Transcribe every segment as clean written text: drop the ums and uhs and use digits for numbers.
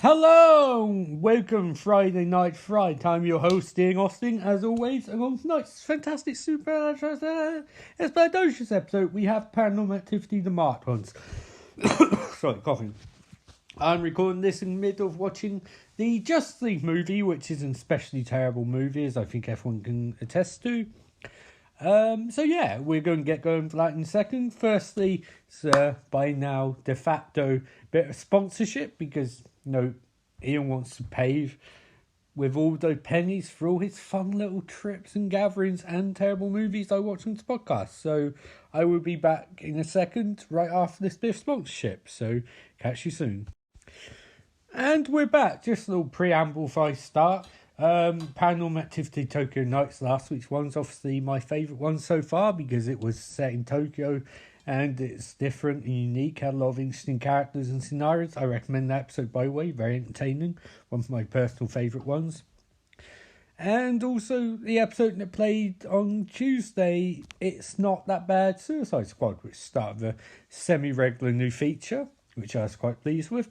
Hello! Welcome Friday Night Fright. I'm your host, Dean Austin, as always, and on tonight's fantastic super expeditious episode, we have Paranormal Activity, the marked ones. Sorry, coughing. I'm recording this in the middle of watching the Justice League movie, which is an especially terrible movie, as I think everyone can attest to. So yeah, we're going to get going for that in a second. Firstly, by now, de facto bit of sponsorship, because Ian wants to pay with all those pennies for all his fun little trips and gatherings and terrible movies I watch on this podcast. So I will be back in a second, right after this bit of sponsorship. So catch you soon. And we're back. Just a little preamble before I start. Paranormal Activity Tokyo Nights, last week's one's obviously my favourite one so far, because it was set in Tokyo and it's different and unique, had a lot of interesting characters and scenarios. I recommend that episode, by the way, very entertaining, one of my personal favourite ones. And also the episode that played on Tuesday, It's Not That Bad, Suicide Squad, which started a semi-regular new feature, which I was quite pleased with.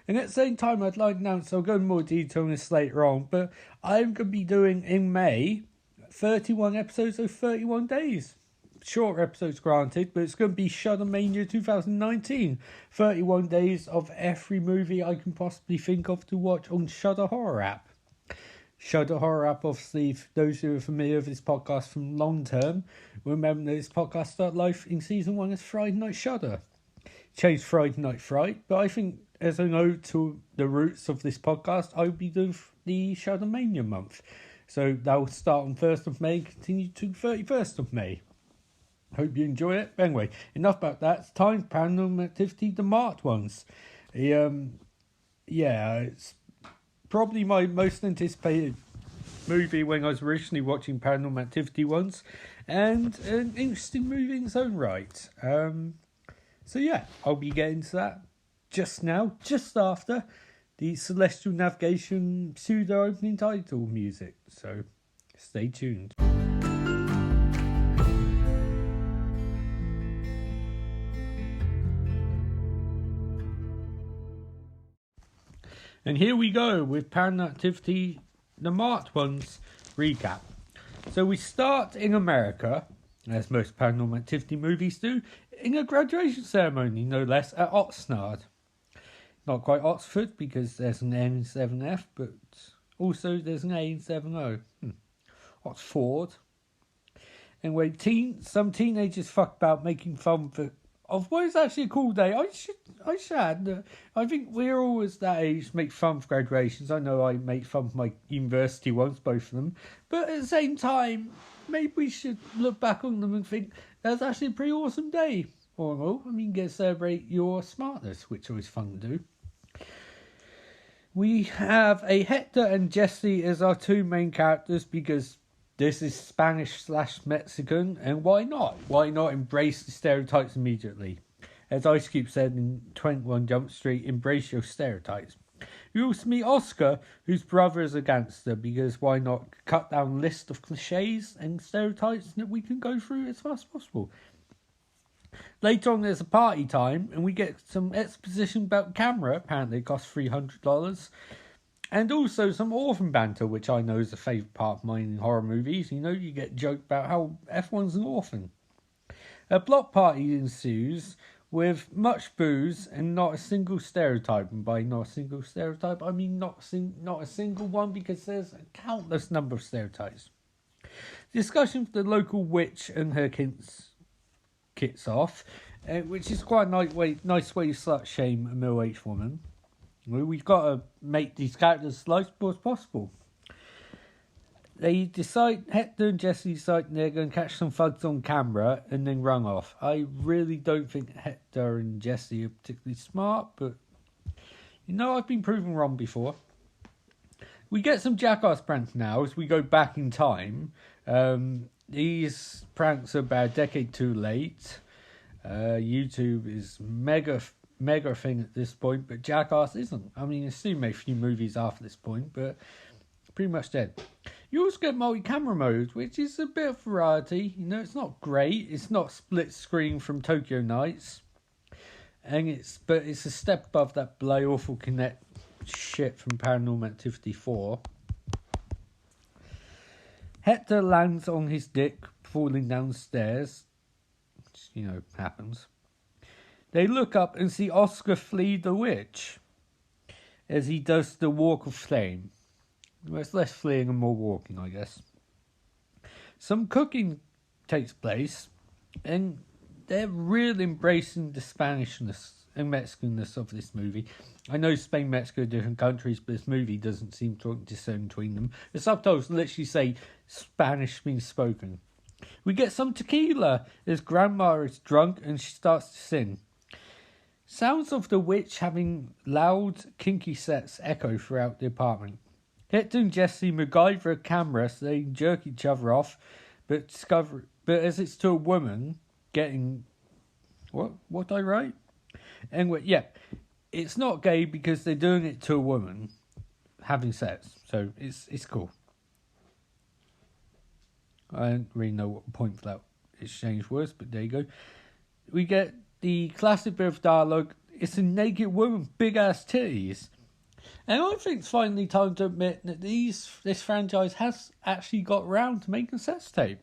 And at the same time, I'd like to announce, I'll go into more detail on this later on, but I'm going to be doing, in May, 31 episodes of 31 days. Short episodes granted, but it's going to be Shudder Mania 2019. 31 days of every movie I can possibly think of to watch on Shudder Horror app. Shudder Horror app, obviously, for those who are familiar with this podcast from long term, remember that this podcast started life in season 1 as Friday Night Shudder. Changed Friday Night Fright, but I think as an ode to the roots of this podcast, I'll be doing the Shudder Mania month. So that will start on 1st of May and continue to 31st of May. Hope you enjoy it. But anyway, enough about that. It's time for Paranormal Activity, the marked ones. It's probably my most anticipated movie when I was originally watching Paranormal Activity ones, and an interesting movie in its own right. So yeah, I'll be getting to that just now, just after the Celestial Navigation pseudo opening title music. So stay tuned. And here we go with Paranormal Activity, the marked ones recap. So we start in America, as most Paranormal Activity movies do, in a graduation ceremony, no less, at Oxnard. Not quite Oxford, because there's an N in 7F, but also there's an A in 7O. Oxford. Anyway, some teenagers fuck about making fun of what is actually a cool day. I think we're always that age to make fun of graduations. I know I make fun of my university ones, both of them. But at the same time, maybe we should look back on them and think that's actually a pretty awesome day. Or, get to celebrate your smartness, which is always fun to do. We have a Hector and Jesse as our two main characters, because this is Spanish/Mexican, and why not? Why not embrace the stereotypes immediately? As Ice Cube said in 21 Jump Street, embrace your stereotypes. You also meet Oscar, whose brother is a gangster, because why not cut down a list of cliches and stereotypes that we can go through as fast as possible. Later on, there's a party time, and we get some exposition about camera. Apparently it costs $300. And also some orphan banter, which I know is a favourite part of mine in horror movies. You get joked about how everyone's an orphan. A block party ensues with much booze and not a single stereotype. And by not a single stereotype, I mean not a single one, because there's a countless number of stereotypes. Discussion with the local witch and her kits off, which is quite a nice way to slut shame a middle-aged woman. We've got to make these characters as likable as possible. Hector and Jesse decide they're going to catch some thugs on camera and then run off. I really don't think Hector and Jesse are particularly smart, but I've been proven wrong before. We get some jackass pranks now as we go back in time. These pranks are about a decade too late. YouTube is mega thing at this point, but Jackass isn't. It's still made a few movies after this point, but pretty much dead. You also get multi-camera mode, which is a bit of variety. It's not great. It's not split screen from Tokyo Nights, but it's a step above that bloody awful Kinect shit from Paranormal Activity 4. Hector lands on his dick, falling downstairs, which, happens. They look up and see Oscar flee the witch as he does the walk of shame. Well, it's less fleeing and more walking, I guess. Some cooking takes place, and they're really embracing the Spanishness and Mexicanness of this movie. I know Spain, Mexico are different countries, but this movie doesn't seem to discern between them. The subtitles literally say Spanish being spoken. We get some tequila as Grandma is drunk and she starts to sing. Sounds of the witch having loud, kinky sets echo throughout the apartment. Hector and Jesse MacGyver a camera so they jerk each other off, but as it's to a woman getting... What did I write? Anyway, yeah, it's not gay because they're doing it to a woman having sex, so it's cool. I don't really know what the point for that exchange was, but there you go. We get the classic bit of dialogue. It's a naked woman, big ass titties. And I think it's finally time to admit that this franchise has actually got around to making a sex tape.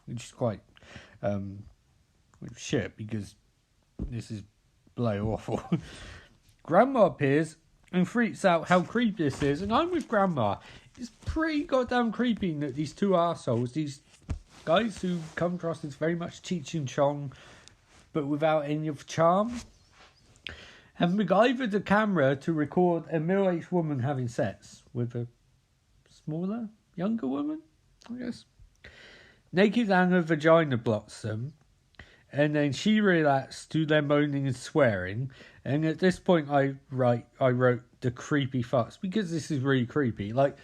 Which is quite shit, because this is bloody awful. Grandma appears and freaks out how creepy this is, and I'm with Grandma. It's pretty goddamn creepy that these two arseholes, these guys who come across as very much Cheech and Chong, but without any of the charm, have MacGyvered the camera to record a middle-aged woman having sex with a smaller, younger woman, I guess. Naked Anna vagina blocks them, and then she reacts to their moaning and swearing, and at this point I wrote the creepy fucks, because this is really creepy. Like,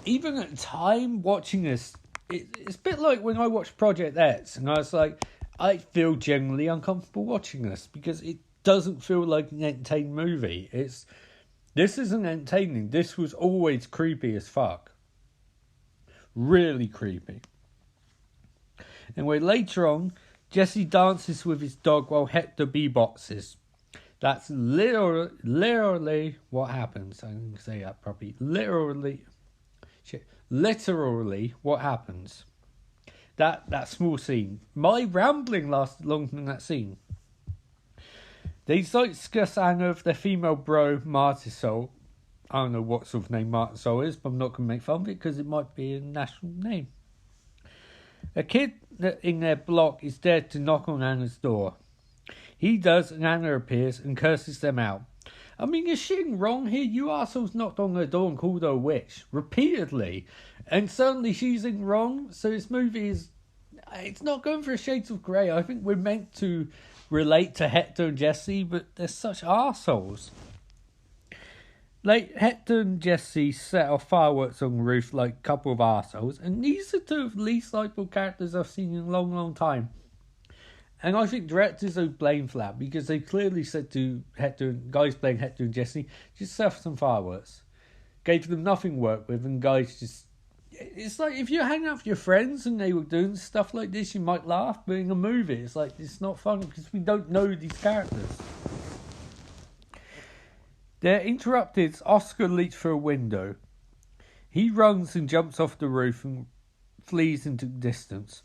even at the time watching this, it's a bit like when I watched Project X, and I was like, I feel genuinely uncomfortable watching this, because it doesn't feel like an entertaining movie. This isn't entertaining. This was always creepy as fuck. Really creepy. Anyway, later on, Jesse dances with his dog while Hector beatboxes. That's literally what happens. I can say that properly. Literally what happens. That small scene. My rambling lasted longer than that scene. They start to discuss Anna of their female bro, Martisol. I don't know what sort of name Martisol is, but I'm not going to make fun of it because it might be a national name. A kid in their block is dared to knock on Anna's door. He does, and Anna appears and curses them out. I mean, you're shitting wrong here. You assholes knocked on her door and called her a witch repeatedly. And suddenly she's in wrong. So this movie it's not going for a shades of grey. I think we're meant to relate to Hector and Jesse, but they're such assholes. Like, Hector and Jesse set off fireworks on the roof like a couple of arseholes, and these are two of the least likable characters I've seen in a long, long time. And I think directors are blamed for that, because they clearly said to guys playing Hector and Jesse, just set off some fireworks. Gave them nothing to work with, and guys just... It's like, if you're hanging out with your friends and they were doing stuff like this, you might laugh, but in a movie, it's like, it's not fun, because we don't know these characters. They're interrupted as Oscar leaps through a window. He runs and jumps off the roof and flees into the distance.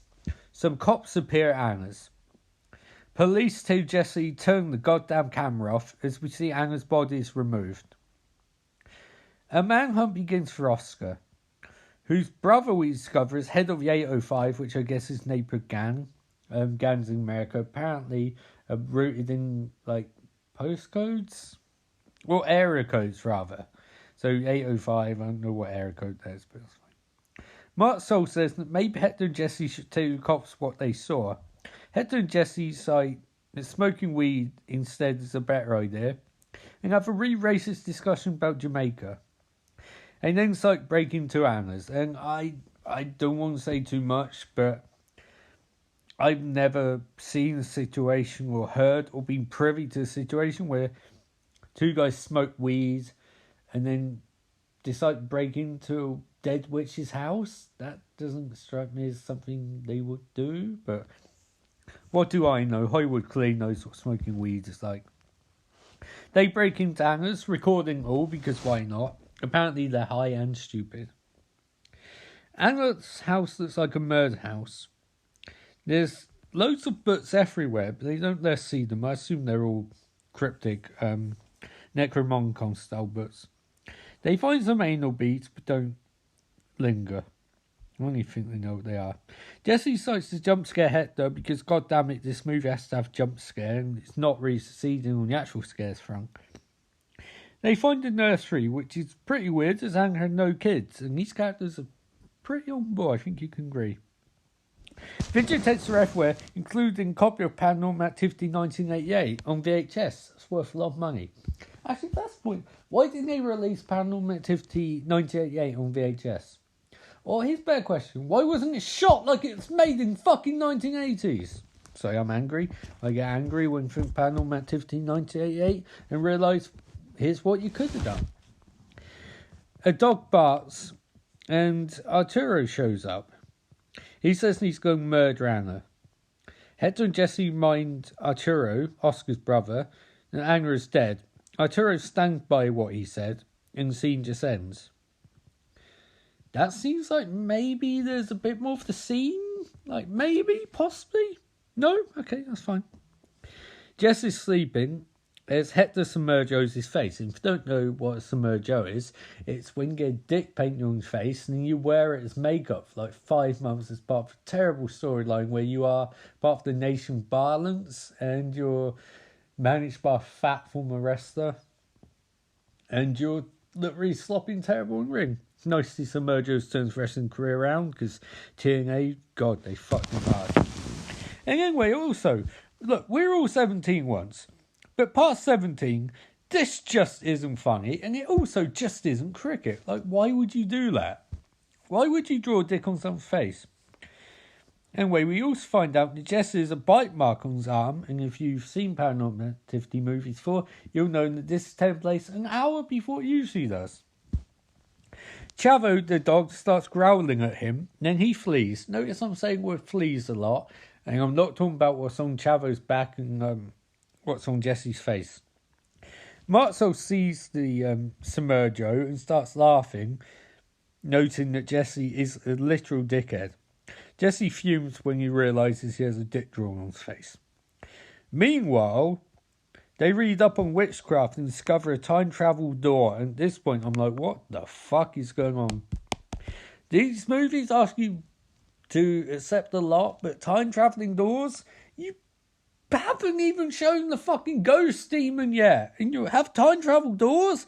Some cops appear at Anna's. Police tell Jesse to turn the goddamn camera off as we see Anna's body is removed. A manhunt begins for Oscar, whose brother we discover is head of the 805, which I guess is neighbourhood gang. Gangs in America apparently are rooted in, like, postcodes? Well, area codes, rather. So 805, I don't know what area code that is, but it's fine. Mark Soul says that maybe Hector and Jesse should tell the cops what they saw. Hector and Jesse say that smoking weed instead is a better idea, and have a really racist discussion about Jamaica. And then start breaking into Anna's. And I don't want to say too much, but I've never seen a situation or heard or been privy to a situation where two guys smoke weed and then decide to break into a dead witch's house. That doesn't strike me as something they would do, but what do I know? Hollywood clearly knows what smoking weed is like. They break into Anna's, recording all because why not? Apparently they're high and stupid. Anna's house looks like a murder house. There's loads of books everywhere, but they don't let us see them. I assume they're all cryptic, Necromonicon style books. They find some anal beads, but don't linger. I only think they know what they are. Jesse decides to jump scare Hector because, god damn it, this movie has to have jump scare, and it's not really succeeding on the actual scares front. They find a nursery, which is pretty weird, as Anna had no kids, and these characters are pretty on board, I think you can agree. Videotapes are everywhere, including a copy of Paranormal Activity 1988 on VHS. That's worth a lot of money. Actually, that's the point. Why didn't they release Paranormal Activity 1988 on VHS? Or here's a better question. Why wasn't it shot like it was made in fucking 1980s? Sorry, I'm angry. I get angry when I think Paranormal Activity 1988 and realise here's what you could have done. A dog barks and Arturo shows up. He says he's going to murder Anna. Hector and Jesse remind Arturo, Oscar's brother, that Anna is dead. Arturo stands by what he said, and the scene just ends. That seems like maybe there's a bit more of the scene. Like maybe, possibly. No? Okay, that's fine. Jesse's sleeping as Hector submerges his face. And if you don't know what a submergo is, it's when you get a dick painted on your face and you wear it as makeup for like 5 months as part of a terrible storyline where you are part of the nation violence and you're managed by a fat former wrestler and you look really sloppy and terrible in the ring. It's nice to see some Mojo's turns wrestling career around because TNA, God, they fucked him hard. And anyway, also, look, we're all 17 once, but past 17, this just isn't funny and it also just isn't cricket. Like, why would you do that? Why would you draw a dick on someone's face? Anyway, we also find out that Jesse has a bite mark on his arm, and if you've seen Paranormal Activity movies before, you'll know that this takes place an hour before it usually does. Chavo, the dog, starts growling at him, then he flees. Notice I'm saying the word flees a lot, and I'm not talking about what's on Chavo's back and what's on Jesse's face. Marzo sees the submergo and starts laughing, noting that Jesse is a literal dickhead. Jesse fumes when he realises he has a dick drawn on his face. Meanwhile, they read up on witchcraft and discover a time travel door. And at this point, I'm like, what the fuck is going on? These movies ask you to accept a lot, but time travelling doors? You haven't even shown the fucking ghost demon yet. And you have time travel doors?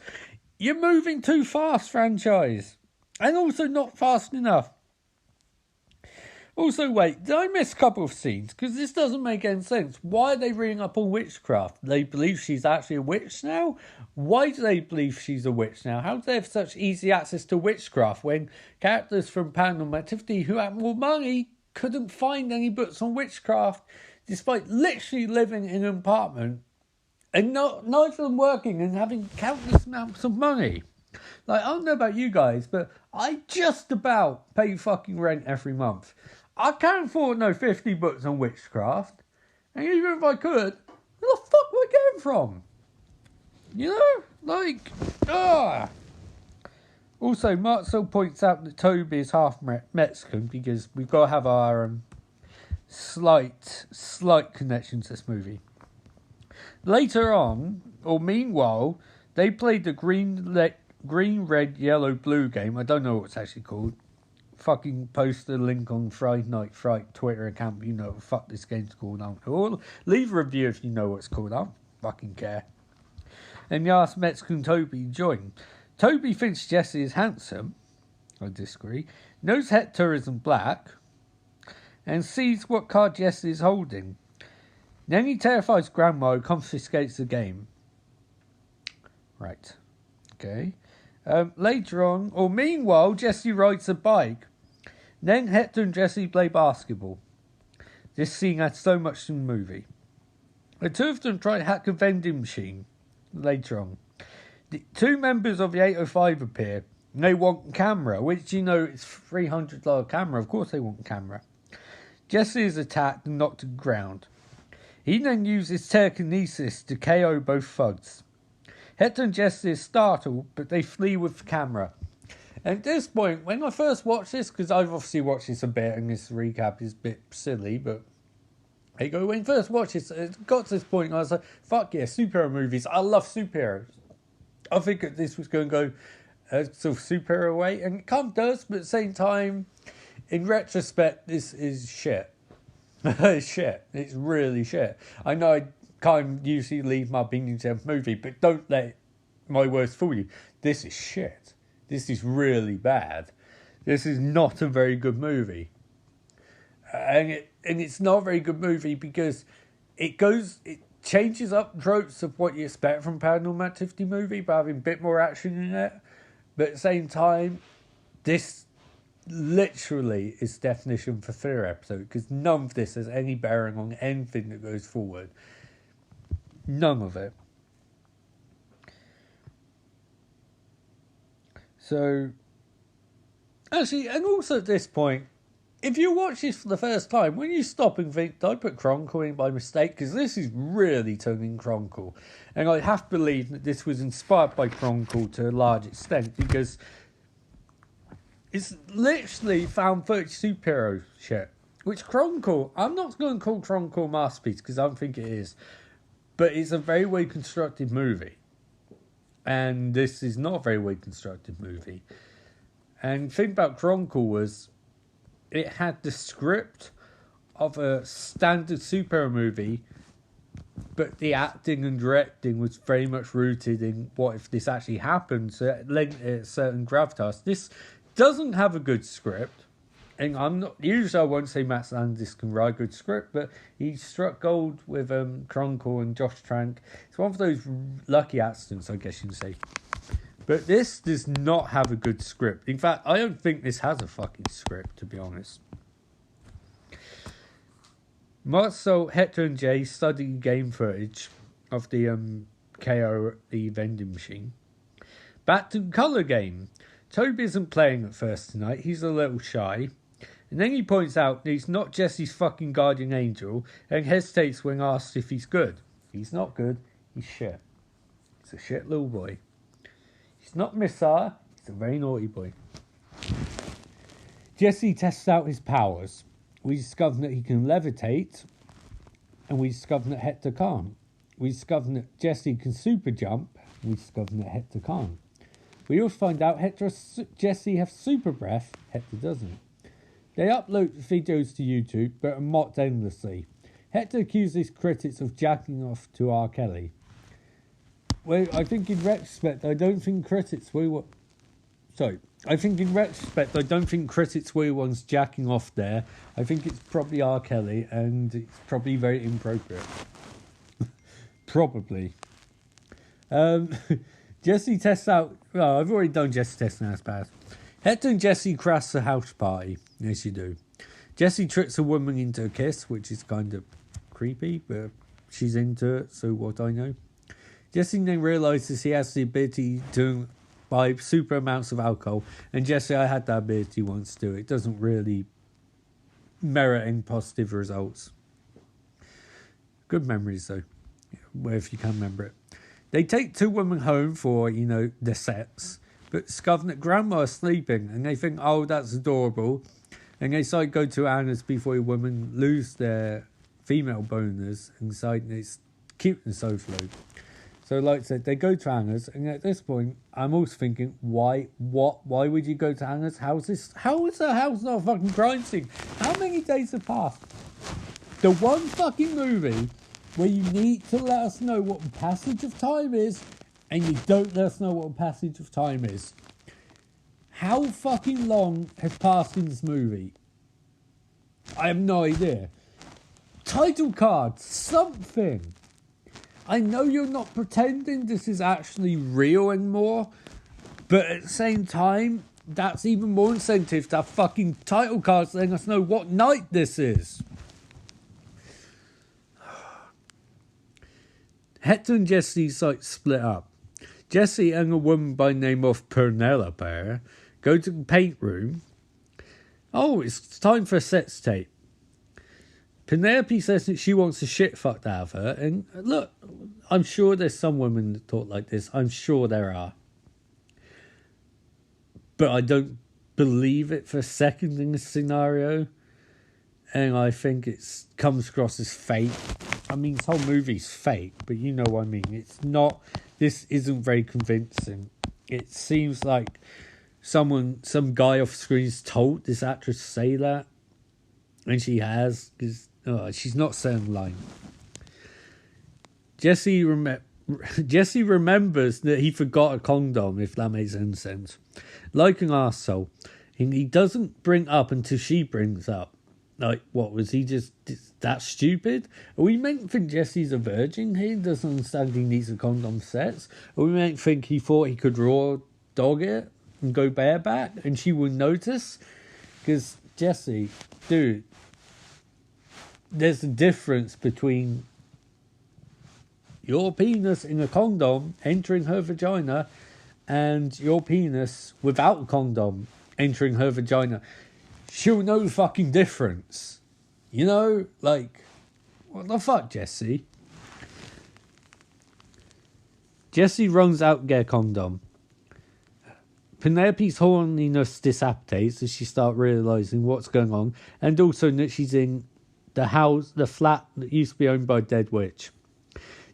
You're moving too fast, franchise. And also not fast enough. Also, wait, did I miss a couple of scenes? Because this doesn't make any sense. Why are they reading up on witchcraft? They believe she's actually a witch now? Why do they believe she's a witch now? How do they have such easy access to witchcraft when characters from Paranormal Activity who had more money couldn't find any books on witchcraft despite literally living in an apartment and neither of them working and having countless amounts of money? Like, I don't know about you guys, but I just about pay fucking rent every month. I can't afford no 50 books on witchcraft. And even if I could, where the fuck would I get them from? You know? Like, Also, Marcel points out that Toby is half Mexican because we've got to have our slight connection to this movie. Later on, or meanwhile, they played the green, red, yellow, blue game. I don't know what it's actually called. Fucking post the link on Friday Night Fright Twitter account. You know what fuck this game's called. Or leave a review if you know what it's called. I don't fucking care. And he asked Mexican Toby to join. Toby thinks Jesse is handsome. I disagree. Knows Hector isn't black. And sees what card Jesse is holding. Then he terrifies Grandma who confiscates the game. Right. Okay. Later on, or meanwhile, Jesse rides a bike. Then Hector and Jesse play basketball. This scene adds so much to the movie. The two of them try to hack a vending machine. Later on, the two members of the 805 appear. And they want a camera, which you know is $300 camera. Of course they want a camera. Jesse is attacked and knocked to the ground. He then uses telekinesis to KO both thugs. Hector and Jesse are startled, but they flee with the camera. And at this point, when I first watched this, because I've obviously watched this a bit, and this recap is a bit silly, but there you go. When I first watched this, it got to this point, I was like, fuck yeah, superhero movies. I love superheroes. I think that this was going to go sort of superhero way, and it kind of does, but at the same time, in retrospect, this is shit. It's shit. It's really shit. I know I can't usually leave my opinions on a movie, but don't let my words fool you. This is shit. This is really bad. This is not a very good movie. And it's not a very good movie because it changes up tropes of what you expect from Paranormal Activity movie by having a bit more action in it. But at the same time, this literally is definition for filler episode because none of this has any bearing on anything that goes forward. None of it. So, actually, and also at this point, if you watch this for the first time, when you stop and think, did I put Chronicle in by mistake? Because this is really turning Chronicle. And I have to believe that this was inspired by Chronicle to a large extent because it's literally found footage superhero shit. Which Chronicle, I'm not going to call Chronicle a masterpiece because I don't think it is. But it's a very well constructed movie. And this is not a very well constructed movie. And the thing about Chronicle was it had the script of a standard superhero movie, but the acting and directing was very much rooted in what if this actually happened, so it lent it a certain gravitas. This doesn't have a good script. And I'm not usually I won't say Matt Landis can write a good script, but he struck gold with Chronicle and Josh Trank. It's one of those lucky accidents, I guess you can say. But this does not have a good script. In fact, I don't think this has a fucking script, to be honest. Marcel, Hector, and Jay study game footage of the KO the vending machine. Back to the colour game. Toby isn't playing at first tonight. He's a little shy. And then he points out that he's not Jesse's fucking guardian angel and hesitates when asked if he's good. He's not good. He's shit. He's a shit little boy. He's not Missar. He's a very naughty boy. Jesse tests out his powers. We discover that he can levitate. And we discover that Hector can't. We discover that Jesse can super jump. We discover that Hector can't. We also find out Jesse have super breath. Hector doesn't. They upload videos to YouTube, but are mocked endlessly. Hector accuses critics of jacking off to R. Kelly. Well, I think in retrospect, I don't think critics were... I think in retrospect, I don't think critics were ones jacking off there. I think it's probably R. Kelly, and it's probably very inappropriate. Probably. Jesse tests out... Well, I've already done Jesse testing out bad. Hector and Jesse crash the house party. Yes, you do. Jesse tricks a woman into a kiss, which is kind of creepy, but she's into it, so what I know. Jesse then realises he has the ability to buy super amounts of alcohol, and Jesse, I had that ability once too. It doesn't really merit any positive results. Good memories, though, if you can remember it. They take two women home for, the sex, but discover that Grandma is sleeping, and they think, oh, that's adorable. And they decide to go to Anna's before the women lose their female boners and decide it's cute and so flow. So, like I said, they go to Anna's, and at this point, I'm also thinking, why would you go to Anna's? How is the house not a fucking crime scene? How many days have passed? The one fucking movie where you need to let us know what the passage of time is, and you don't let us know what the passage of time is. How fucking long has passed in this movie? I have no idea. Title card, something. I know you're not pretending this is actually real anymore, but at the same time, that's even more incentive to have fucking title cards letting us know what night this is. Hector and Jesse split up. Jesse and a woman by the name of Penelope go to the paint room. Oh, it's time for a sex tape. Penelope says that she wants the shit fucked out of her. And look, I'm sure there's some women that talk like this. I'm sure there are. But I don't believe it for a second in this scenario. And I think it comes across as fake. I mean, this whole movie's fake, but you know what I mean. It's not, this isn't very convincing. It seems like some guy off screen's told this actress to say that. And she has, because she's not saying the line. Jesse remembers that he forgot a condom, if that makes any sense. Like an arsehole. And he doesn't bring up until she brings up. Like, what, was he just that stupid? Are we meant to think Jesse's a virgin here? Doesn't understand he needs a condom set? Are we meant to think he thought he could raw dog it and go bareback and she wouldn't notice? Because, Jesse, dude, there's a difference between your penis in a condom entering her vagina and your penis without a condom entering her vagina. She'll know the fucking difference. You know? Like, what the fuck, Jesse? Jesse runs out to get a condom. Penelope's horniness dissipates as she starts realising what's going on, and also that she's in the flat that used to be owned by a dead witch.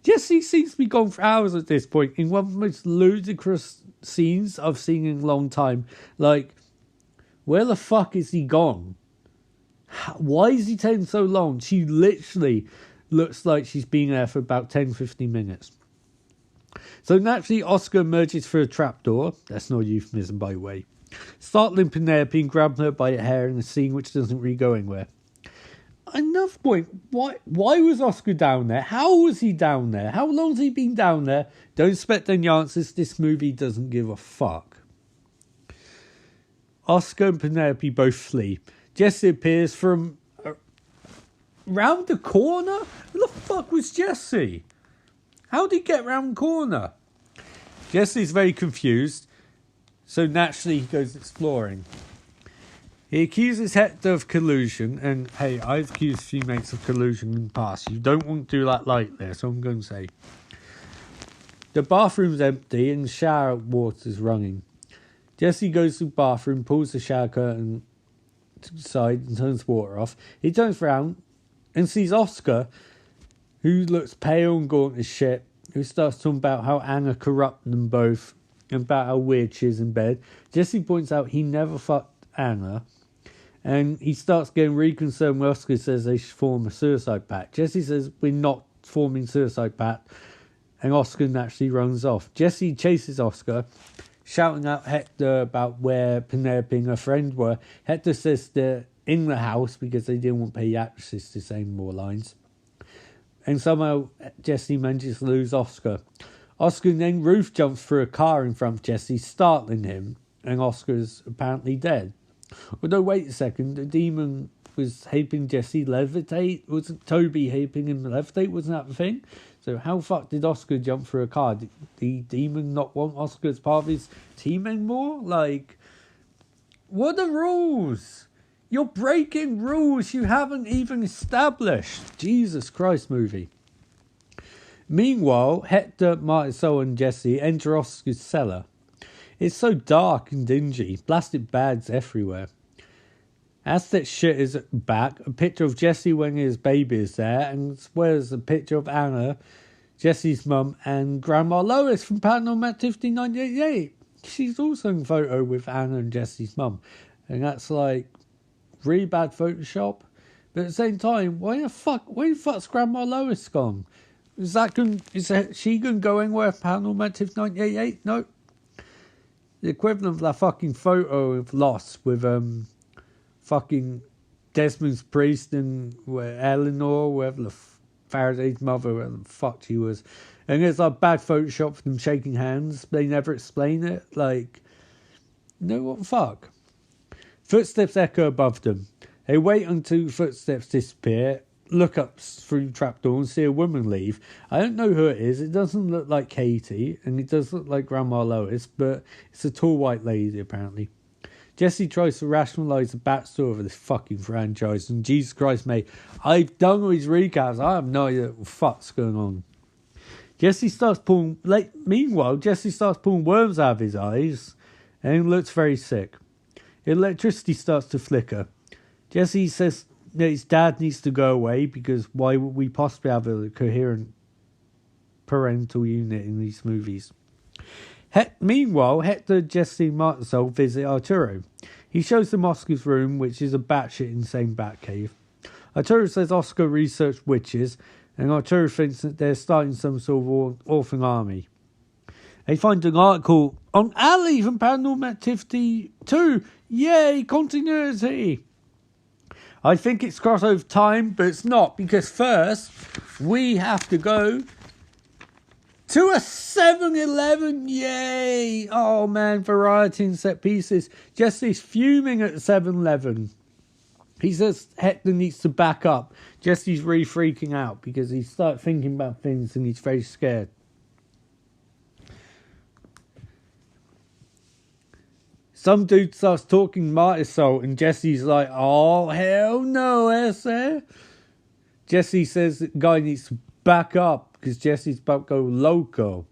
Jesse seems to be gone for hours at this point in one of the most ludicrous scenes I've seen in a long time. Like, where the fuck is he gone? Why is he taking so long? She literally looks like she's been there for about 10-15 minutes. So naturally, Oscar emerges through a trapdoor. That's not a euphemism, by the way. Startling Penelope and grabbing her by the hair in a scene which doesn't really go anywhere. Another point, why was Oscar down there? How was he down there? How long has he been down there? Don't expect any answers. This movie doesn't give a fuck. Oscar and Penelope both flee. Jesse appears from round the corner? Who the fuck was Jesse? How did he get round the corner? Jesse's very confused, so naturally he goes exploring. He accuses Hector of collusion, and hey, I've accused a few mates of collusion in the past. You don't want to do that lightly, so I'm going to say. The bathroom's empty and the shower water's running. Jesse goes to the bathroom, pulls the shower curtain to the side and turns the water off. He turns around and sees Oscar, who looks pale and gaunt as shit, who starts talking about how Anna corrupted them both and about how weird she is in bed. Jesse points out he never fucked Anna. And he starts getting really concerned when Oscar says they should form a suicide pact. Jesse says, we're not forming suicide pact. And Oscar naturally runs off. Jesse chases Oscar, shouting at Hector about where Penelope and her friend were. Hector says they're in the house because they didn't want to pay the actresses to say more lines. And somehow Jesse manages to lose Oscar. Oscar then roof jumps through a car in front of Jesse, startling him. And Oscar's apparently dead. Although, wait a second, the demon was helping Jesse levitate. Wasn't Toby helping him levitate? Wasn't that the thing? So how fuck did Oscar jump through a car? Did the demon not want Oscar as part of his team anymore? Like, what are the rules? You're breaking rules you haven't even established. Jesus Christ, movie. Meanwhile, Hector, Marisol and Jesse enter Oscar's cellar. It's so dark and dingy, plastic bags everywhere. As that shit is back, a picture of Jesse when his baby is there, and as well as a picture of Anna, Jesse's mum, and Grandma Lois from Paranormal Activity 1988. She's also in a photo with Anna and Jesse's mum. And that's like really bad Photoshop. But at the same time, where the fuck's Grandma Lois gone? Is she gonna go anywhere for Paranormal Activity 1988? No. The equivalent of that fucking photo of Lost with fucking Desmond's priest and Eleanor, whoever the Faraday's mother, whatever the fuck she was. And there's like bad Photoshop of them shaking hands. They never explain it. Like, no, what the fuck? Footsteps echo above them. They wait until footsteps disappear, look up through the trapdoor and see a woman leave. I don't know who it is. It doesn't look like Katie, and it does look like Grandma Lois, but it's a tall white lady, apparently. Jesse tries to rationalise the backstory of this fucking franchise, and Jesus Christ, mate, I've done all these recaps. I have no idea what the fuck's going on. Meanwhile, Jesse starts pulling worms out of his eyes, and he looks very sick. Electricity starts to flicker. Jesse says that his dad needs to go away, because why would we possibly have a coherent parental unit in these movies? Meanwhile, Hector, Jesse, and Marcel visit Arturo. He shows them Oscar's room, which is a batshit insane Batcave. Arturo says Oscar researched witches, and Arturo thinks that they're starting some sort of orphan army. They find an article on Ali from Paranormal Activity 2. Yay, continuity! I think it's crossover time, but it's not, because first we have to go to a 7-Eleven, yay! Oh man, variety and set pieces. Jesse's fuming at 7-Eleven. He says Hector needs to back up. Jesse's really freaking out because he starts thinking about things and he's very scared. Some dude starts talking Martisol and Jesse's like, oh hell no, S.A. Jesse says the guy needs to back up because Jesse's about to go loco.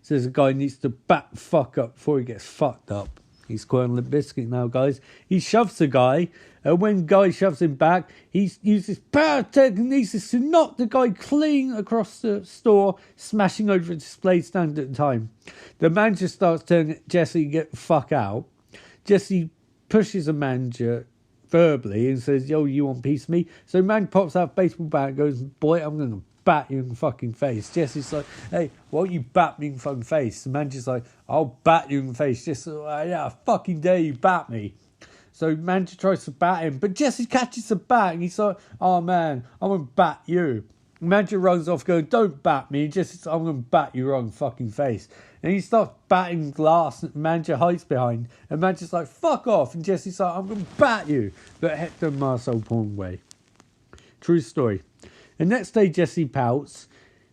Says the guy needs to back the fuck up before he gets fucked up. He's quoting Limp Bizkit now, guys. He shoves the guy, and when guy shoves him back, he uses pyrokinesis to knock the guy clean across the store, smashing over a display stand at the time. The manager starts telling Jesse to get the fuck out. Jesse pushes the manager verbally and says, yo, you want a piece of me? So man pops out a baseball bat and goes, boy, I'm going to bat you in the fucking face. Jesse's like, hey, why don't you bat me in the fucking face? The manager's like, I'll bat you in the face. Just yeah, I fucking dare you bat me. So manager tries to bat him, but Jesse catches the bat and he's like, oh man, I'm going to bat you. The manager runs off going, don't bat me. Jesse's like, I'm going to bat you wrong fucking face. And he starts batting glass that the manager hides behind. And the manager's like, fuck off. And Jesse's like, I'm going to bat you. But Hector and Marcel pull away. True story. The next day, Jesse pouts,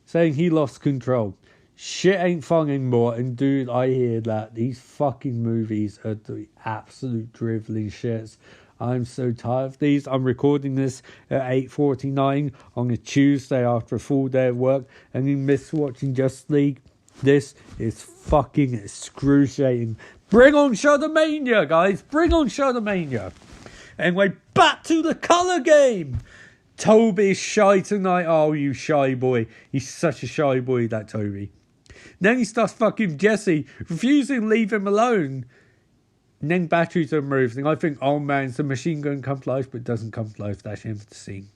saying he lost control. Shit ain't fun anymore, and dude, I hear that. These fucking movies are the absolute drivelling shits. I'm so tired of these. I'm recording this at 8:49 on a Tuesday after a full day of work, and you miss watching Justice League. This is fucking excruciating. Bring on Shuddermania, guys. Bring on Shuddermania. Anyway, back to the colour game. Toby's shy tonight. Oh, you shy boy. He's such a shy boy, that Toby. Then he starts fucking Jesse, refusing to leave him alone. And then batteries are removed. And I think, oh man, it's a machine gun come to life, but it doesn't come to life. That's the end of the scene.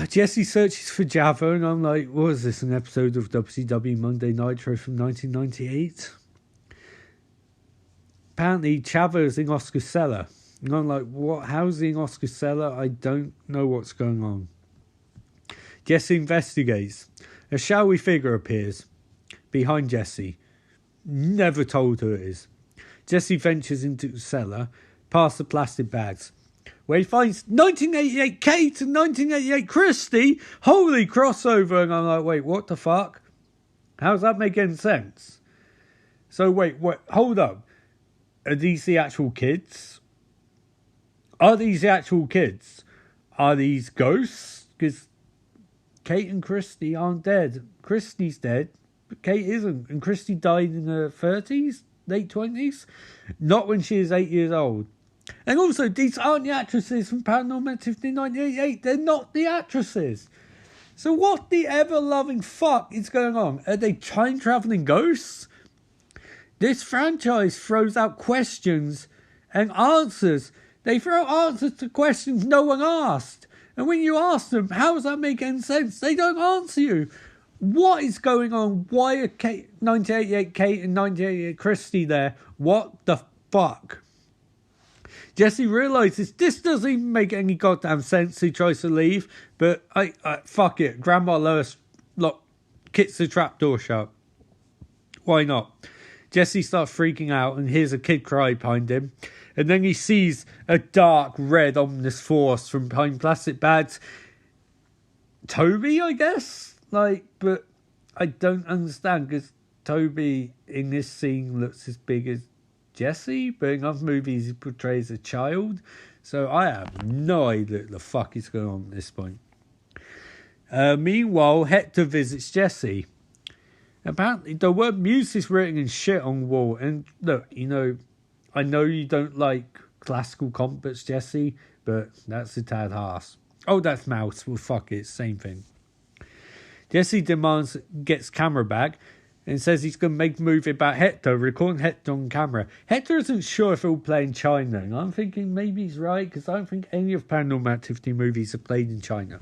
Jesse searches for Java, and I'm like, what is this, an episode of WCW Monday Nitro from 1998? Apparently, Chavo's in Oscar's cellar. And I'm like, what? How's he in Oscar's cellar? I don't know what's going on. Jesse investigates. A shadowy figure appears behind Jesse. Never told who it is. Jesse ventures into the cellar, past the plastic bags, where he finds 1988 Kate and 1988 Christie. Holy crossover. And I'm like, wait, what the fuck? How's that make any sense? So wait, hold up. Are these the actual kids? Are these the actual kids? Are these ghosts? Because Kate and Christie aren't dead. Christie's dead, but Kate isn't. And Christie died in her 30s, late 20s. Not when she was 8 years old. And also, these aren't the actresses from Paranormal Activity 1988. They're not the actresses. So what the ever-loving fuck is going on? Are they time-traveling ghosts? This franchise throws out questions and answers. They throw answers to questions no one asked. And when you ask them, how does that make any sense? They don't answer you. What is going on? Why are 1988 Kate and 1988 Christie there? What the fuck? Jesse realises this doesn't even make any goddamn sense. He tries to leave, but I fuck it. Grandma Lois kicks the trapdoor shut. Why not? Jesse starts freaking out and hears a kid cry behind him. And then he sees a dark, red, ominous force from behind plastic bags. Toby, I guess? But I don't understand because Toby in this scene looks as big as Jesse, but in other movies he portrays a child. So I have no idea what the fuck is going on at this point. Meanwhile, Hector visits Jesse. Apparently, the word muse is written in shit on the wall. And look, I know you don't like classical composites, Jesse, but that's a tad harsh. Oh, that's mouse. Well, fuck it, same thing. Jesse gets camera back and says he's going to make a movie about Hector, recording Hector on camera. Hector isn't sure if he'll play in China, and I'm thinking maybe he's right, because I don't think any of Paranormal Activity movies are played in China.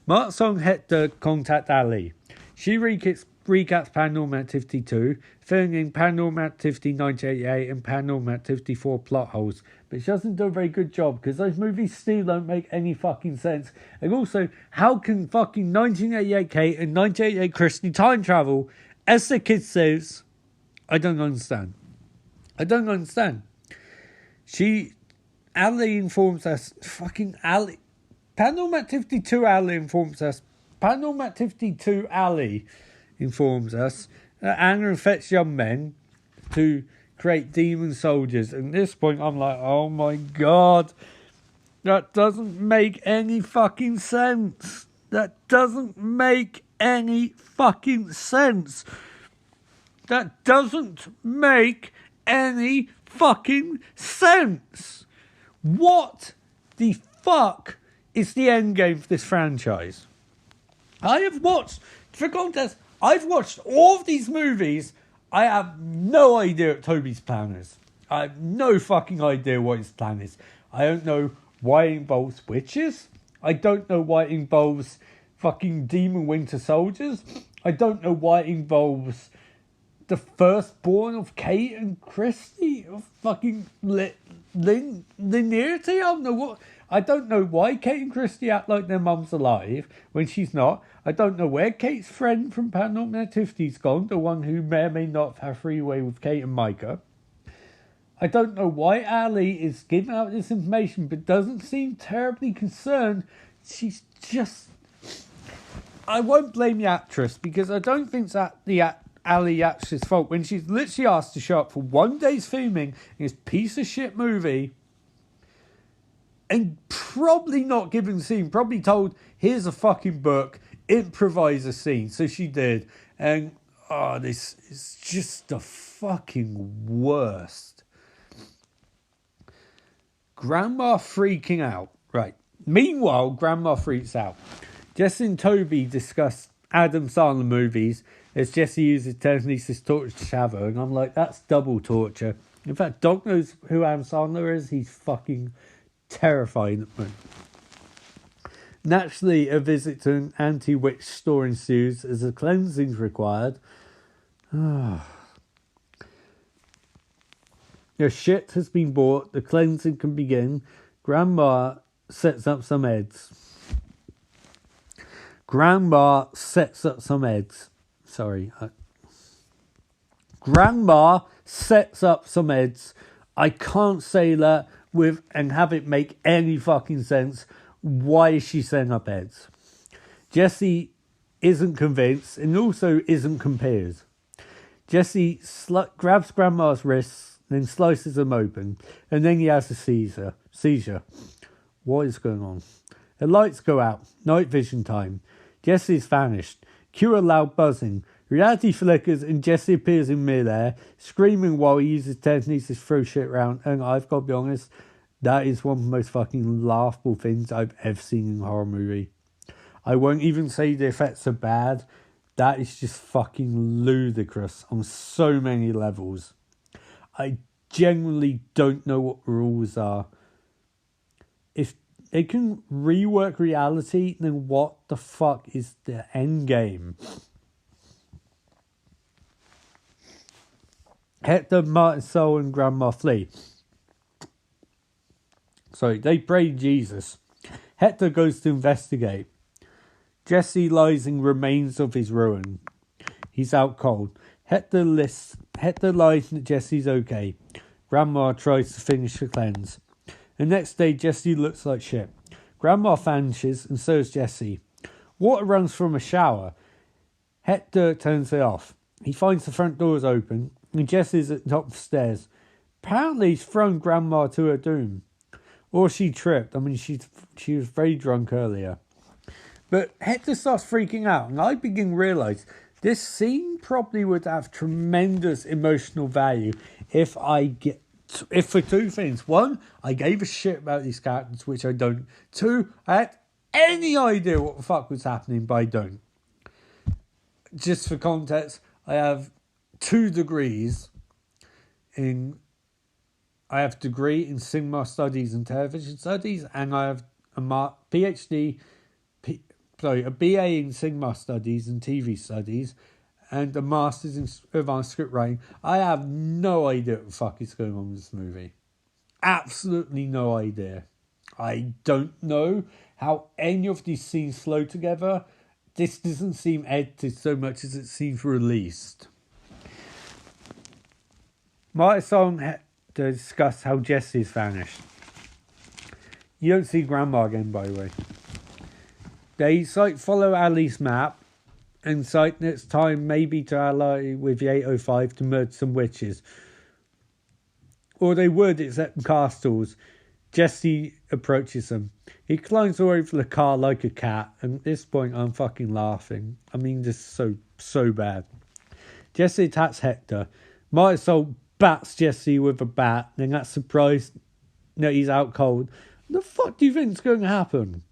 Mark's on Hector contact Ali. She recaps Paranormal Activity 2, filling in Paranormal Activity 1988 and Paranormal Activity 4 plot holes, but she doesn't do a very good job, because those movies still don't make any fucking sense. And also, how can fucking 1988 Kate and 1988 Christy time travel? As the kid says, I don't understand. Ali informs us, Paranormal Activity 2 Ali informs us that anger infects young men to create demon soldiers. And at this point, I'm like, oh my god, that doesn't make any fucking sense. That doesn't make any fucking sense. What the fuck is the end game for this franchise? I've watched all of these movies. I have no idea what Toby's plan is. I have no fucking idea what his plan is. I don't know why it involves witches. I don't know why it involves fucking demon winter soldiers. I don't know why it involves the firstborn of Kate and Christy. Of fucking linearity. I don't know why Kate and Christy act like their mum's alive when she's not. I don't know where Kate's friend from Paranormal Activity's gone, the one who may or may not have freeway with Kate and Micah. I don't know why Ali is giving out this information but doesn't seem terribly concerned. She's just... I won't blame the actress, because I don't think that the Ali actress' fault when she's literally asked to show up for one day's filming in this piece of shit movie and probably not given the scene, probably told, here's a fucking book, improvise a scene. So she did. And, this is just the fucking worst. Grandma freaking out. Right. Meanwhile, Grandma freaks out. Jesse and Toby discuss Adam Sandler movies as Jesse uses telekinesis torture to Chavo. And I'm like, that's double torture. In fact, Doc knows who Adam Sandler is. He's fucking terrifying at the moment. Naturally, a visit to an anti-witch store ensues as a cleansing is required. Your shit has been bought. The cleansing can begin. Grandma sets up some eggs. Grandma sets up some eggs. I can't say that and have it make any fucking sense. Why is she setting up eggs? Jesse isn't convinced and also isn't compared. Jesse grabs Grandma's wrists, then slices them open, and then he has a seizure. What is going on? The lights go out. Night vision time. Jesse's vanished. Cue a loud buzzing. Reality flickers and Jesse appears in midair, screaming while he uses telekinesis to throw shit around. And I've got to be honest, that is one of the most fucking laughable things I've ever seen in a horror movie. I won't even say the effects are bad. That is just fucking ludicrous on so many levels. I genuinely don't know what the rules are. If it can rework reality, then what the fuck is the end game? Hector, Martin, Soul, and Grandma flee. They pray Jesus. Hector goes to investigate. Jesse lies in remains of his ruin. He's out cold. Hector lies that Jesse's okay. Grandma tries to finish the cleanse. The next day, Jesse looks like shit. Grandma vanishes, and so is Jesse. Water runs from a shower. Hector turns it off. He finds the front door is open. and Jesse's at the top of the stairs. Apparently, he's thrown Grandma to her doom. Or she tripped. I mean, she was very drunk earlier. But Hector starts freaking out, and I begin to realise this scene probably would have tremendous emotional value if for two things. One, I gave a shit about these characters, which I don't. Two, I had any idea what the fuck was happening, but I don't. Just for context, I have 2 degrees in... I have a degree in cinema studies and television studies, and I have a PhD... a BA in cinema studies and TV studies, and a master's in advanced script writing. I have no idea what the fuck is going on with this movie. Absolutely no idea. I don't know how any of these scenes flow together. This doesn't seem edited so much as it seems released. Martin had to discuss how Jesse's vanished. You don't see Grandma again, by the way. They follow Ali's map and it's time maybe to ally with the 805 to murder some witches. Or they would, except in castles. Jesse approaches them. He climbs all over the car like a cat, and at this point I'm fucking laughing. I mean, this is so bad. Jesse attacks Hector. Marisol bats Jesse with a bat, then that's surprised that he's out cold. What the fuck do you think is going to happen?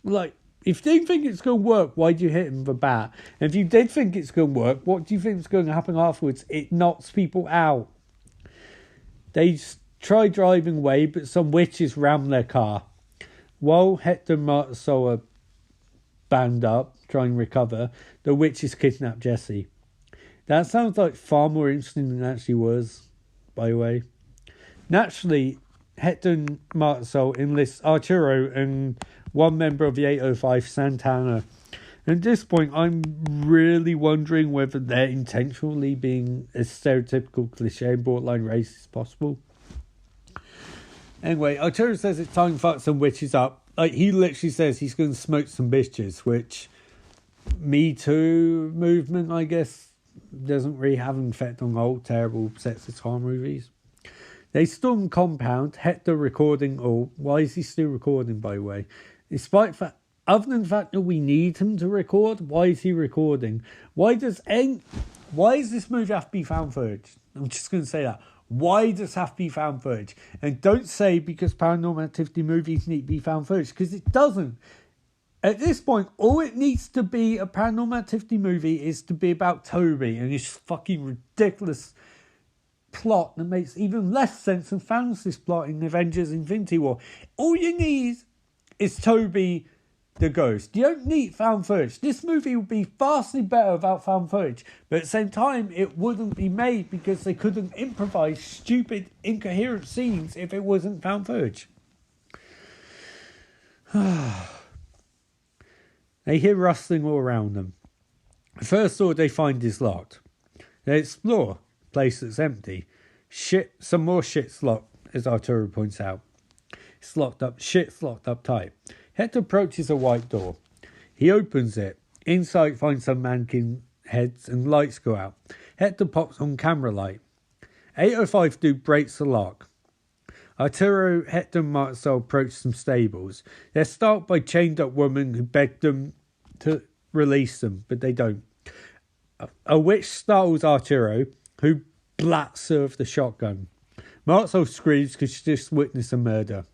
If you think it's going to work, why do you hit him with a bat? And if you did think it's going to work, what do you think is going to happen afterwards? It knocks people out. They try driving away, but some witches ram their car. While Hector and Marisol are banged up, trying to recover, the witches kidnap Jesse. That sounds like far more interesting than it actually was, by the way. Naturally, Hector and Marisol enlist Arturo and one member of the 805, Santana. And at this point, I'm really wondering whether they're intentionally being as stereotypical, cliche, and borderline racist as possible. Anyway, Arturo says it's time to fuck some witches up. He literally says he's going to smoke some bitches, which Me Too movement, I guess, doesn't really have an effect on old, terrible sexist horror movies. They storm compound, Hector recording all. Why is he still recording, by the way? Other than the fact that we need him to record, why is he recording? Why does this movie have to be found footage? I'm just going to say that. Why does it have to be found footage? And don't say because Paranormal Activity movies need to be found footage, because it doesn't. At this point, all it needs to be a Paranormal Activity movie is to be about Toby and his fucking ridiculous plot that makes even less sense than Thanos' plot in Avengers Infinity War. All you need is Toby the ghost. You don't need found footage. This movie would be vastly better without found footage, but at the same time it wouldn't be made because they couldn't improvise stupid incoherent scenes if it wasn't found footage. They hear rustling all around them. The first door they find is locked. They explore a place that's empty. Some more shit's locked, as Arturo points out. It's locked up. Shit's locked up tight. Hector approaches a white door. He opens it. Inside finds some mannequin heads and lights go out. Hector pops on camera light. 805 dude breaks the lock. Arturo, Hector and Marisol approach some stables. They're startled by chained up women who beg them to release them, but they don't. A witch startles Arturo, who blats her with the shotgun. Marisol screams because she just witnessed a murder.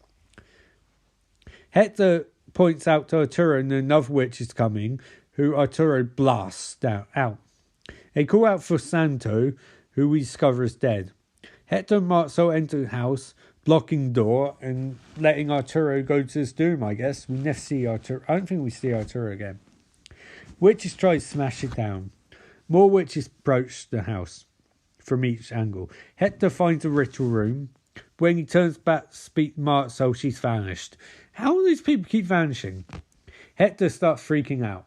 Hector points out to Arturo and another witch is coming, who Arturo blasts out. They call out for Santo, who we discover is dead. Hector and Marisol enter the house, blocking the door and letting Arturo go to his doom, I guess. We never see Arturo. I don't think we see Arturo again. Witches try to smash it down. More witches approach the house from each angle. Hector finds a ritual room. When he turns back to speak to Marisol, she's vanished. How do these people keep vanishing? Hector starts freaking out.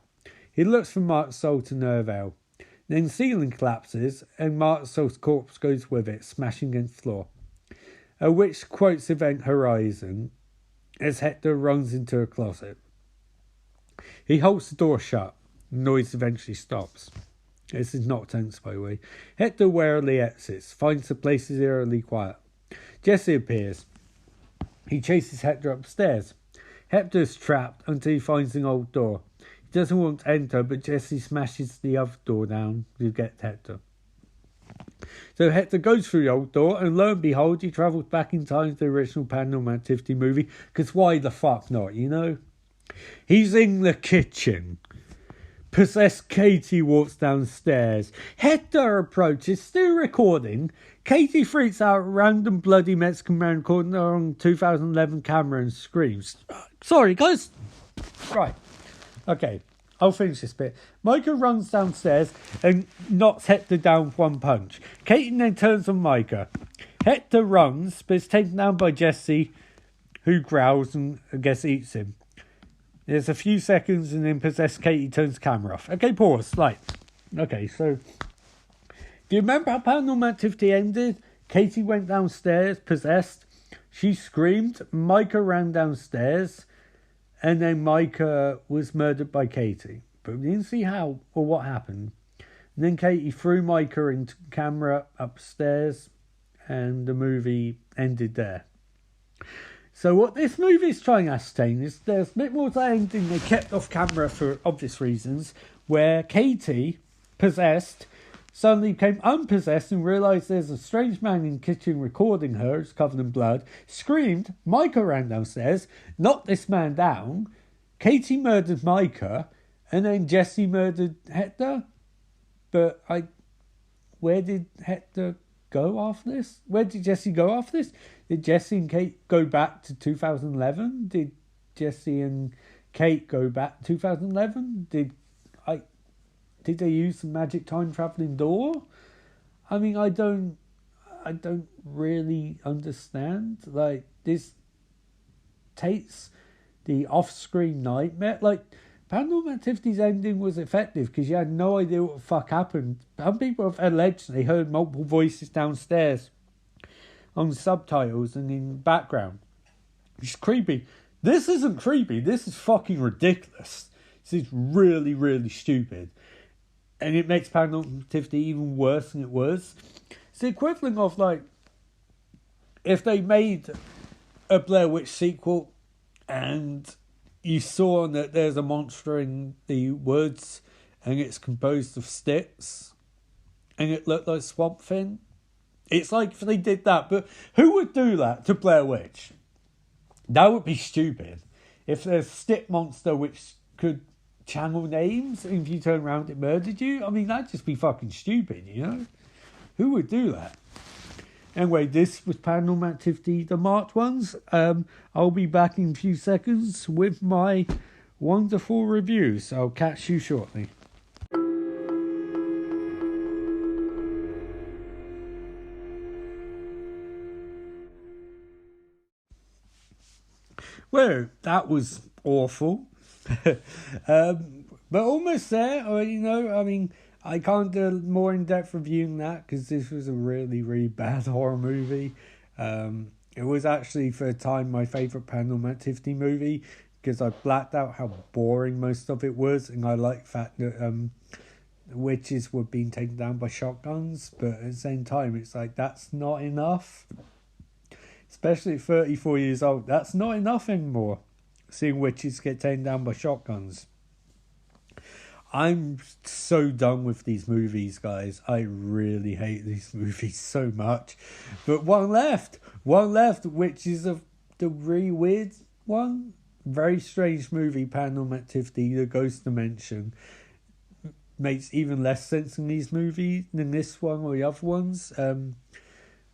He looks for Marisol to no avail. Then the ceiling collapses and Marisol's corpse goes with it, smashing against the floor. A witch quotes Event Horizon as Hector runs into a closet. He holds the door shut. The noise eventually stops. This is not tense, by the way. Hector warily exits, finds the place is eerily quiet. Jesse appears. He chases Hector upstairs. Hector is trapped until he finds an old door. He doesn't want to enter, but Jesse smashes the other door down to get Hector. So Hector goes through the old door, and lo and behold, he travels back in time to the original Paranormal Activity movie, because why the fuck not, you know? He's in the kitchen. Possessed Katie walks downstairs. Hector approaches, still recording. Katie freaks out at random bloody Mexican man recording on 2011 camera and screams. Sorry, guys. Right. Okay, I'll finish this bit. Micah runs downstairs and knocks Hector down with one punch. Katie then turns on Micah. Hector runs, but is taken down by Jesse, who growls and I guess eats him. There's a few seconds and then possessed Katie turns the camera off. Okay, pause. Okay, so do you remember how Paranormal Activity ended? Katie went downstairs, possessed. She screamed. Micah ran downstairs. And then Micah was murdered by Katie. But we didn't see how or what happened. And then Katie threw Micah into camera upstairs. And the movie ended there. So what this movie is trying to ascertain is there's a bit more to the ending they kept off camera for obvious reasons, where Katie, possessed, suddenly became unpossessed and realised there's a strange man in the kitchen recording her, who's covered in blood, screamed, Micah ran downstairs, knocked this man down, Katie murdered Micah, and then Jesse murdered Hector. But where did Hector go after this? Where did Jesse go after this? Did Jesse and Kate go back to 2011? Did Jesse and Kate go back to 2011? Did they use the magic time traveling door? I mean, I don't really understand. Like, this takes the off-screen nightmare. Like, Paranormal Activity's ending was effective because you had no idea what the fuck happened. Some people have alleged they heard multiple voices downstairs on subtitles and in the background. It's creepy. This isn't creepy. This is fucking ridiculous. This is really, really stupid. And it makes Paranormal Activity even worse than it was. It's the equivalent of, like, if they made a Blair Witch sequel and you saw that there's a monster in the woods and it's composed of sticks and it looked like Swamp Thing. It's like if they did that, but who would do that to Blair Witch? That would be stupid. If there's a stick monster which could channel names and if you turn around it murdered you, I mean, that'd just be fucking stupid, you know? Who would do that? Anyway, this was Paranormal Activity, the marked ones. I'll be back in a few seconds with my wonderful reviews. I'll catch you shortly. Well, that was awful. But almost there. I can't do a more in-depth review than that because this was a really, really bad horror movie. It was actually, for a time, my favourite Paranormal Activity movie because I blacked out how boring most of it was, and I like the fact that witches were being taken down by shotguns, but at the same time, it's like, that's not enough. Especially at 34 years old, that's not enough anymore, seeing witches get taken down by shotguns. I'm so done with these movies, guys. I really hate these movies so much. But one left, which is the really weird one. Very strange movie, Paranormal Activity, The Ghost Dimension. Makes even less sense in these movies than this one or the other ones.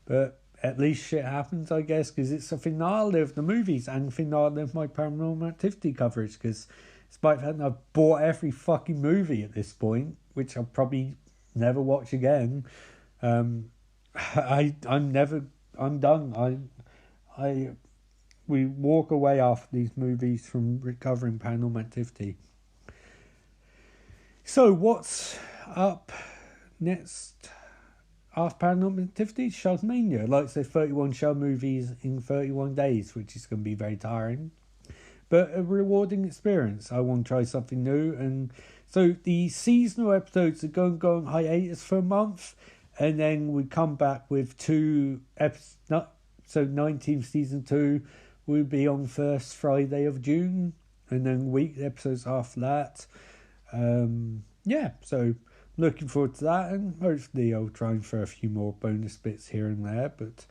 But at least shit happens, I guess, because it's a finale of the movies and finale of my Paranormal Activity coverage, because despite the fact that I've bought every fucking movie at this point, which I'll probably never watch again, I'm done. We walk away after these movies from recovering Paranormal Activity. So what's up next after Paranormal Activity? Shudmania. Like I said, 31 show movies in 31 days, which is going to be very tiring. but a rewarding experience. I want to try something new, and so the seasonal episodes are going to go on hiatus for a month, and then we come back with 2 episodes. So 19th season 2 will be on first Friday of June, and then week episodes after that. So looking forward to that, and hopefully I'll try and throw a few more bonus bits here and there. But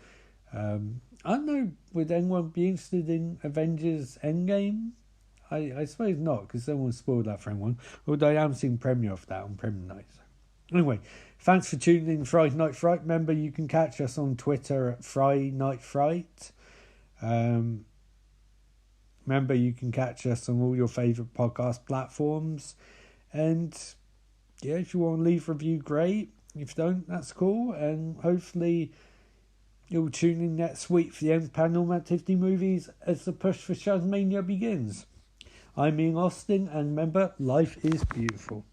I don't know, would anyone be interested in Avengers Endgame? I suppose not, because someone spoiled that for anyone. Although I am seeing premiere of that on premiere night. Anyway, thanks for tuning in Friday Night Fright. Remember, you can catch us on Twitter at Friday Night Fright. Remember, you can catch us on all your favourite podcast platforms. And yeah, if you want to leave a review, great. If you don't, that's cool. And hopefully you'll tune in next week for the end of Paranormal Activity movies as the push for Shazmania begins. I'm Ian Austin, and remember, life is beautiful.